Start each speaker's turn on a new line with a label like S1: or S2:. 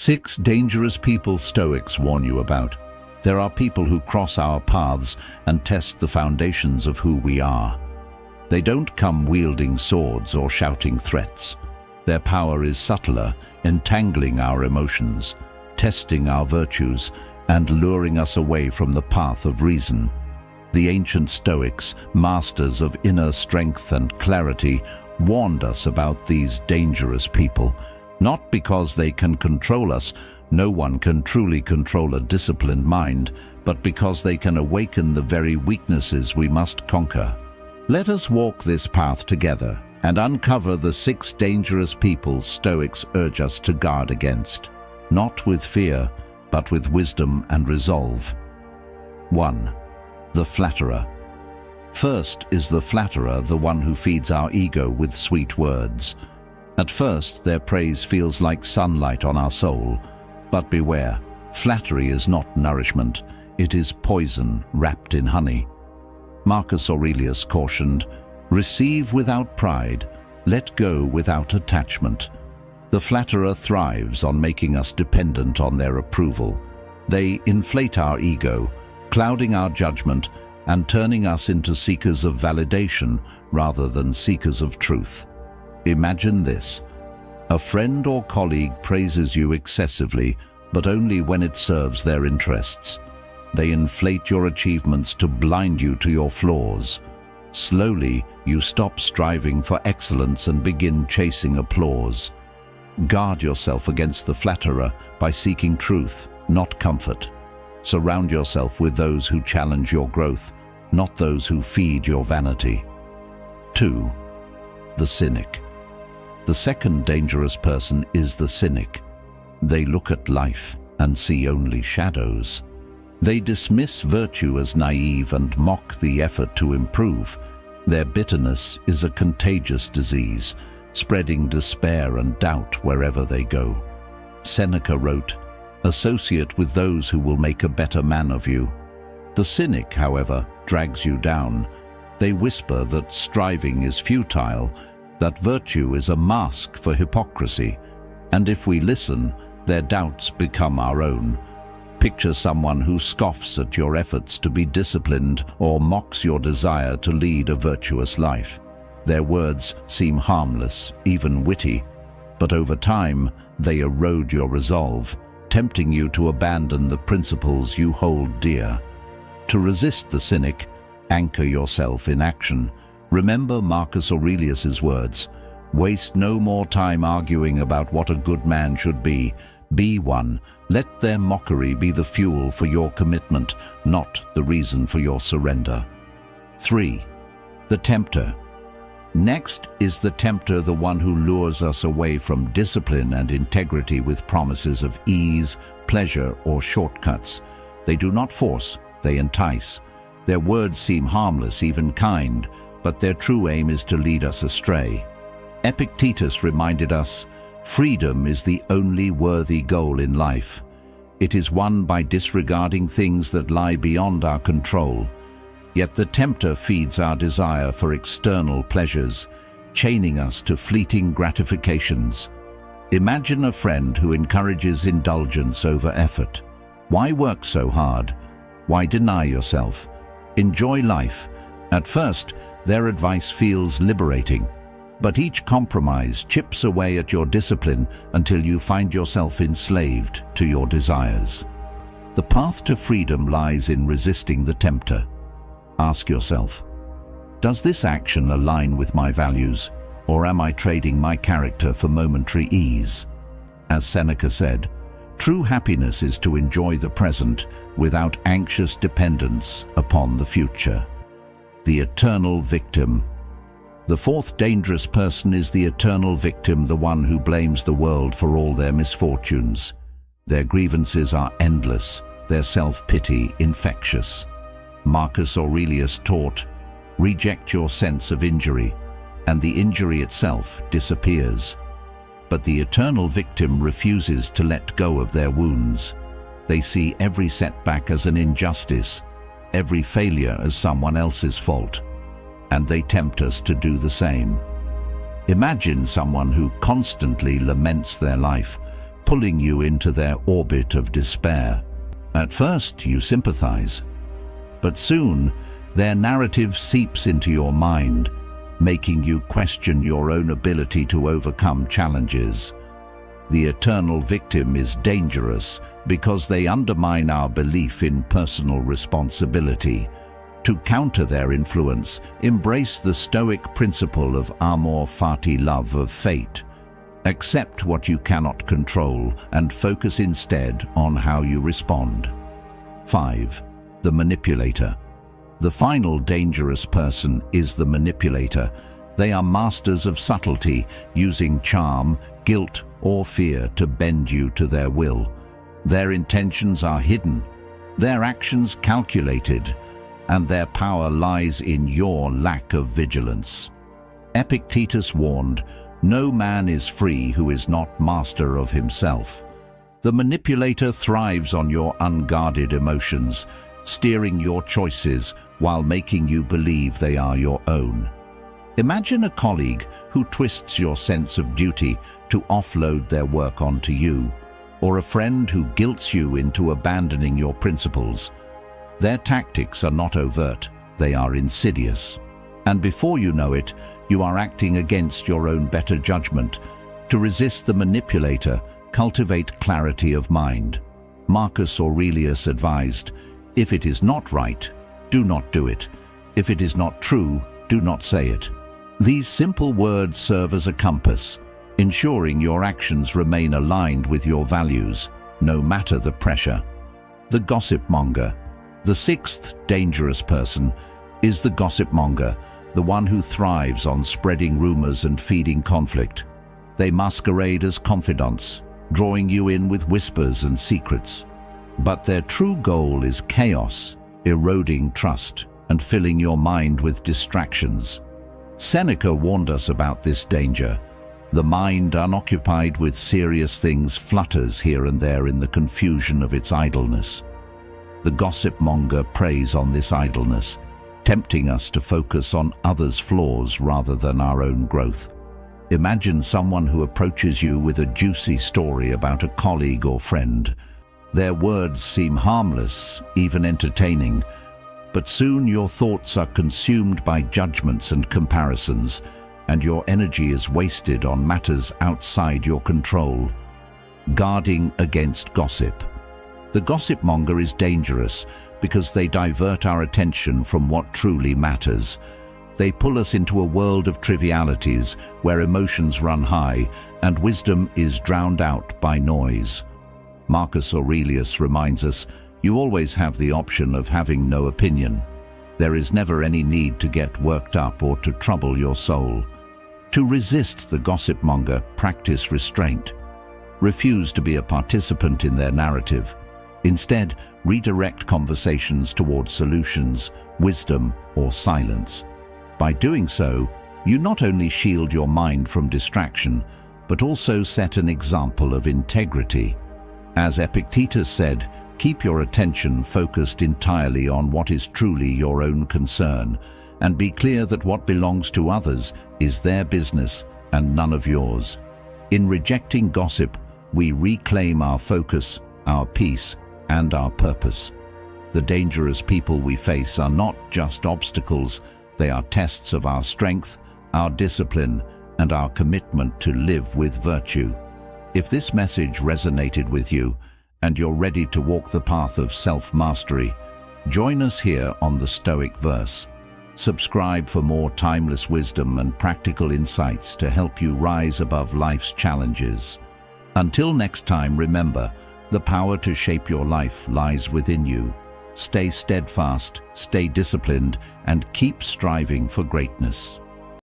S1: 6 dangerous people Stoics warn you about. There are people who cross our paths and test the foundations of who we are. They don't come wielding swords or shouting threats. Their power is subtler, entangling our emotions, testing our virtues, and luring us away from the path of reason. The ancient Stoics, masters of inner strength and clarity, warned us about these dangerous people, not because they can control us. No one can truly control a disciplined mind, but because they can awaken the very weaknesses we must conquer. Let us walk this path together and uncover the 6 dangerous people Stoics urge us to guard against, not with fear, but with wisdom and resolve. 1. The Flatterer. First is the flatterer, the one who feeds our ego with sweet words. At first, their praise feels like sunlight on our soul. But beware, flattery is not nourishment, it is poison wrapped in honey. Marcus Aurelius cautioned, "Receive without pride, let go without attachment." The flatterer thrives on making us dependent on their approval. They inflate our ego, clouding our judgment and turning us into seekers of validation rather than seekers of truth. Imagine this. A friend or colleague praises you excessively, but only when it serves their interests. They inflate your achievements to blind you to your flaws. Slowly, you stop striving for excellence and begin chasing applause. Guard yourself against the flatterer by seeking truth, not comfort. Surround yourself with those who challenge your growth, not those who feed your vanity. 2. The Cynic. The second dangerous person is the cynic. They look at life and see only shadows. They dismiss virtue as naive and mock the effort to improve. Their bitterness is a contagious disease, spreading despair and doubt wherever they go. Seneca wrote, "Associate with those who will make a better man of you." The cynic, however, drags you down. They whisper that striving is futile, that virtue is a mask for hypocrisy, and if we listen, their doubts become our own. Picture someone who scoffs at your efforts to be disciplined or mocks your desire to lead a virtuous life. Their words seem harmless, even witty, but over time they erode your resolve, tempting you to abandon the principles you hold dear. To resist the cynic, anchor yourself in action. Remember Marcus Aurelius's words, "Waste no more time arguing about what a good man should be. Be one. Let their mockery be the fuel for your commitment, not the reason for your surrender." 3. The Tempter. Next is the tempter, the one who lures us away from discipline and integrity with promises of ease, pleasure, or shortcuts. They do not force, they entice. Their words seem harmless, even kind, but their true aim is to lead us astray. Epictetus reminded us, "Freedom is the only worthy goal in life. It is won by disregarding things that lie beyond our control." Yet the tempter feeds our desire for external pleasures, chaining us to fleeting gratifications. Imagine a friend who encourages indulgence over effort. Why work so hard? Why deny yourself? Enjoy life. At first, their advice feels liberating, but each compromise chips away at your discipline until you find yourself enslaved to your desires. The path to freedom lies in resisting the tempter. Ask yourself, does this action align with my values, or am I trading my character for momentary ease? As Seneca said, true happiness is to enjoy the present without anxious dependence upon the future. The eternal victim. The fourth dangerous person is the eternal victim, the one who blames the world for all their misfortunes. Their grievances are endless, their self-pity infectious. Marcus Aurelius taught, "Reject your sense of injury, and the injury itself disappears." But the eternal victim refuses to let go of their wounds. They see every setback as an injustice, every failure as someone else's fault, and they tempt us to do the same. Imagine someone who constantly laments their life, pulling you into their orbit of despair. At first, you sympathize, but soon their narrative seeps into your mind, making you question your own ability to overcome challenges. The eternal victim is dangerous because they undermine our belief in personal responsibility. To counter their influence, embrace the Stoic principle of amor fati, love of fate. Accept what you cannot control and focus instead on how you respond. 5. The manipulator. The final dangerous person is the manipulator. They are masters of subtlety, using charm, guilt, or fear to bend you to their will. Their intentions are hidden, their actions calculated, and their power lies in your lack of vigilance. Epictetus warned, "No man is free who is not master of himself." The manipulator thrives on your unguarded emotions, steering your choices while making you believe they are your own. Imagine a colleague who twists your sense of duty to offload their work onto you, or a friend who guilts you into abandoning your principles. Their tactics are not overt, they are insidious. And before you know it, you are acting against your own better judgment. To resist the manipulator, cultivate clarity of mind. Marcus Aurelius advised, "If it is not right, do not do it. If it is not true, do not say it." These simple words serve as a compass, ensuring your actions remain aligned with your values, no matter the pressure. The Gossip Monger. The sixth dangerous person is the Gossip Monger, the one who thrives on spreading rumors and feeding conflict. They masquerade as confidants, drawing you in with whispers and secrets. But their true goal is chaos, eroding trust, and filling your mind with distractions. Seneca warned us about this danger. The mind unoccupied with serious things flutters here and there in the confusion of its idleness. The Gossip Monger preys on this idleness, tempting us to focus on others' flaws rather than our own growth. Imagine someone who approaches you with a juicy story about a colleague or friend. Their words seem harmless, even entertaining, but soon your thoughts are consumed by judgments and comparisons, and your energy is wasted on matters outside your control. Guarding against gossip. The Gossip Monger is dangerous because they divert our attention from what truly matters. They pull us into a world of trivialities where emotions run high and wisdom is drowned out by noise. Marcus Aurelius reminds us, "You always have the option of having no opinion. There is never any need to get worked up or to trouble your soul." To resist the Gossip Monger, practice restraint. Refuse to be a participant in their narrative. Instead, redirect conversations towards solutions, wisdom, or silence. By doing so, you not only shield your mind from distraction, but also set an example of integrity. As Epictetus said, keep your attention focused entirely on what is truly your own concern, and be clear that what belongs to others is their business and none of yours. In rejecting gossip, we reclaim our focus, our peace, and our purpose. The dangerous people we face are not just obstacles, they are tests of our strength, our discipline, and our commitment to live with virtue. If this message resonated with you, and you're ready to walk the path of self-mastery, join us here on the Stoic Verse. Subscribe for more timeless wisdom and practical insights to help you rise above life's challenges. Until next time, remember, the power to shape your life lies within you. Stay steadfast, stay disciplined, and keep striving for greatness.